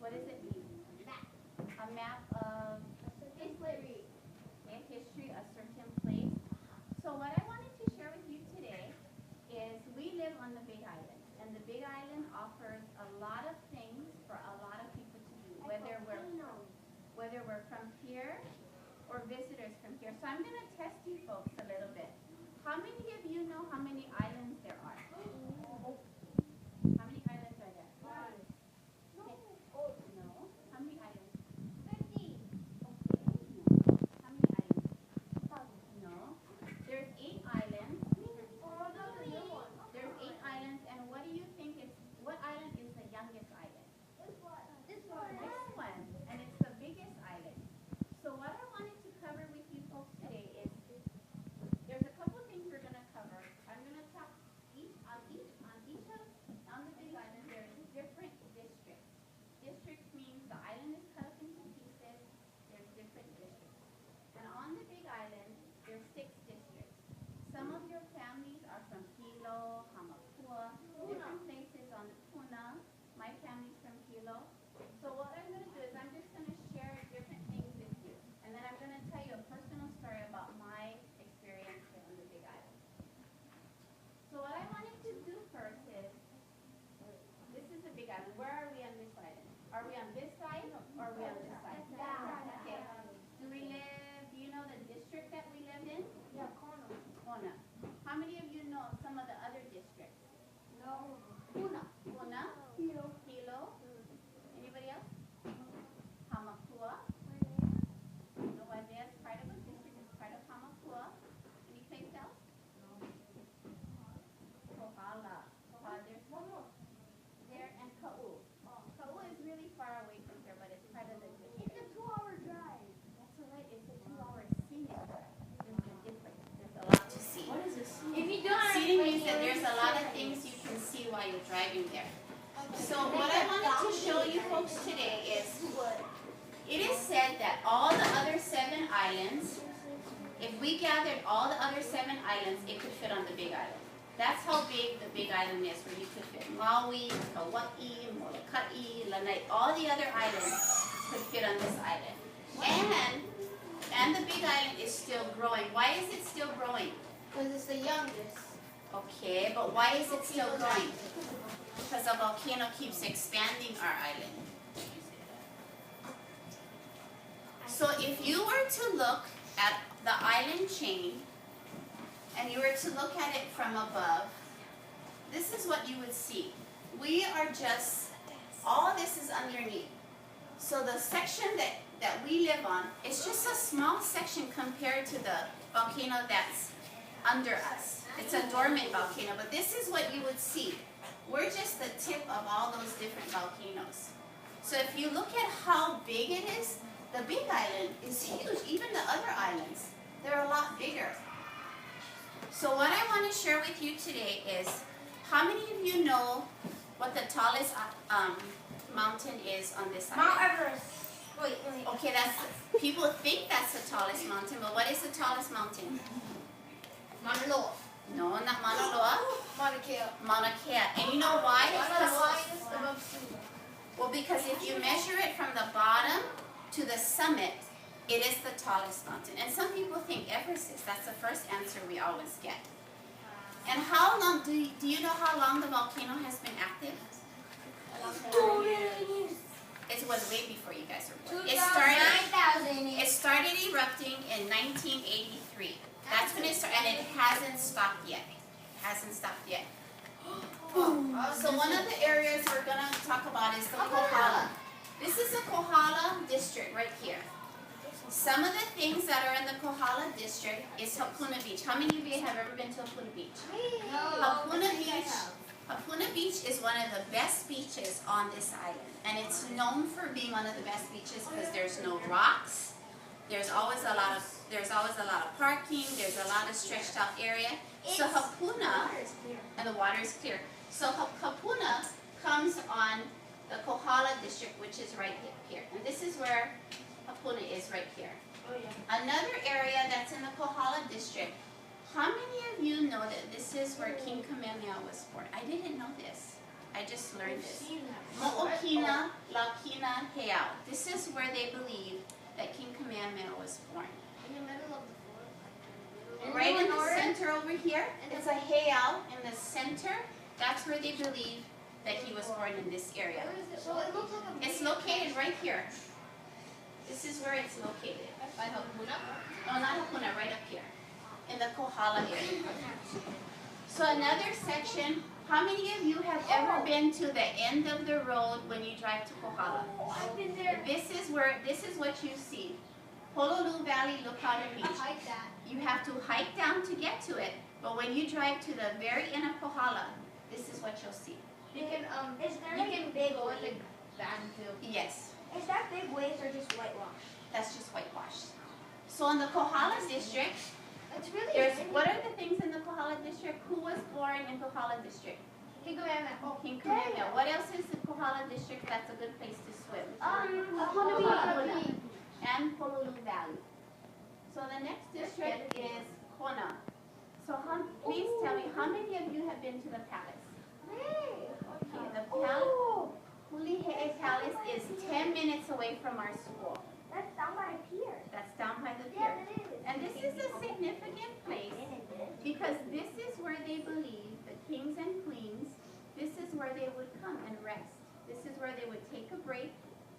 What does it mean? A map of History. a history, a certain place. So what I wanted to share with you today is we live on the Big Island, and the Big Island offers a lot of things for a lot of people to do, whether we're from here or visitors from here. So I'm going to test you folks a little bit. How many of you know how many islands there are? How many islands are there? No. How many islands? 50. Okay. No. How many islands? No. There's 8 islands. There's 8 islands, and what do you think is, what island is the youngest island? This one. This one, and it's the biggest island. So what I wanted to cover with you folks today is, there's a couple things we're going to cover. I'm going to talk on the Big Island, there's different districts. Districts means the island is cut up into pieces. There's different districts. And on the Big Island, there's 6 districts. Some of your families are from Hilo, Hamakua, different places on the Puna. My family's from Hilo. So what I'm going to do is I'm just going to share different things with you. And then I'm going to tell you a personal story about my experience here on the Big Island. So what I wanted to do first is, this is the Big Island. Where are we on this island? Are we on this side or are we on this side? Okay. Do you know the district that we live in? Yeah, Kona. How many of you know some of the other districts? No. Puna. Hilo. Anybody else? Hamakua. No, Wazea is part of a district. It's part of Hamakua. Any place else? Kohala. There's One more. there and Ka'u. Ka'u is really far away from here, but it's part of the district. It's a 2-hour drive. That's all right. It's a 2-hour scenic drive. There's a difference. There's a lot to see. What is this? If you don't scenic means that there's a lot of things you can see while you're driving there. So what I wanted to show you folks today is, it is said that all the other 7 islands, if we gathered all the other 7 islands, it could fit on the Big Island. That's how big the Big Island is, where you could fit Maui, Kauai, Molokai, Lanai, all the other islands could fit on this island. And the Big Island is still growing. Why is it still growing? Because it's the youngest. Okay, but why is it still growing? Because the volcano keeps expanding our island. So if you were to look at the island chain, and you were to look at it from above, this is what you would see. We are just, all this is underneath. So the section that we live on is just a small section compared to the volcano that's under us. It's a dormant volcano, but this is what you would see. We're just the tip of all those different volcanoes. So if you look at how big it is, the Big Island is huge. Even the other islands, they're a lot bigger. So what I want to share with you today is, how many of you know what the tallest mountain is on this island? Mount Everest. Wait. Okay, people think that's the tallest mountain, but what is the tallest mountain? Mauna Loa. No, not Mauna Loa. Mauna Kea. Mauna Kea. And you know why? Above sea level. Well, because if you measure it from the bottom to the summit, it is the tallest mountain. And some people think Everest is. That's the first answer we always get. And how long, do you know how long the volcano has been active? 2 million years. It was way before you guys were born. 9,000 years. It started erupting in 1983. That's when it started, and it hasn't stopped yet. So one of the areas we're going to talk about is the Kohala. This is the Kohala district right here. Some of the things that are in the Kohala district is Hapuna Beach. How many of you have ever been to Hapuna Beach? Hapuna Beach is one of the best beaches on this island. And it's known for being one of the best beaches because there's no rocks. There's always a lot of parking. There's a lot of stretched out area. So Hapuna, and the water is clear. So Hapuna comes on the Kohala district, which is right here. And this is where Hapuna is right here. Another area that's in the Kohala district, how many of you know that this is where King Kamehameha was born? I didn't know this. I just learned this. Mo'okina, Laukina, Heao. This is where they believe that King Kamehameha was born. In the middle of the floor. Right in the center over here, it's a heiau in the center. That's where they believe that he was born in this area. So it looks like a It's located right here. This is where it's located. by Hakuna. No, not Hakuna, right up here. In the Kohala area. So another section, how many of you have ever been to the end of the road when you drive to Kohala? I've been there. This is what you see. Honolulu Valley Lookout and I Beach. hiked that. You have to hike down to get to it, but when you drive to the very end of Kohala, this is what you'll see. You can Is there you like can big go in the waves? van too. Yes, Is that big waves or just whitewash? that's just whitewashed. So in the Kohala district, It's really what are the things in the Kohala district? Who was born in Kohala district? King Kamehameha. Oh, King Kamehameha. What else is in Kohala district that's a good place to swim? Honolulu. And Honolulu Valley. So the next district is Kona. So please tell me, how many of you have been to the palace? Okay, the palace, Hulihe'e Palace is 10 minutes away from our school. That's down by the pier. That's down by the Yeah, pier. it is. And this is a significant place because this is where they believe the kings and queens, this is where they would come and rest. This is where they would take a break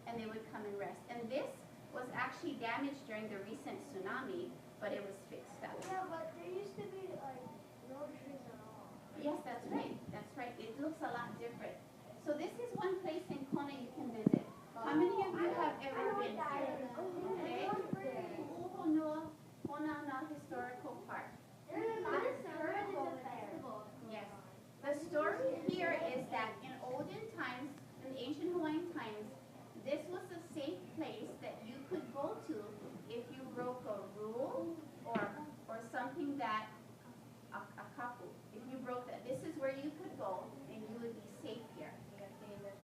and they would come and rest. And this was actually damaged during the recent tsunami, but it was fixed up. Yeah, but there used to be like no trees at all. Yes, that's right. That's right. It looks a lot different. So this is one place in Kona you can visit. How many of you have ever been here? Okay. Honolulu Historical Park. Yes. The story here is that in olden times, in ancient Hawaiian times, this was a safe place that you could go to if you broke a rule or something that a kapu. If you broke that, this is where you could go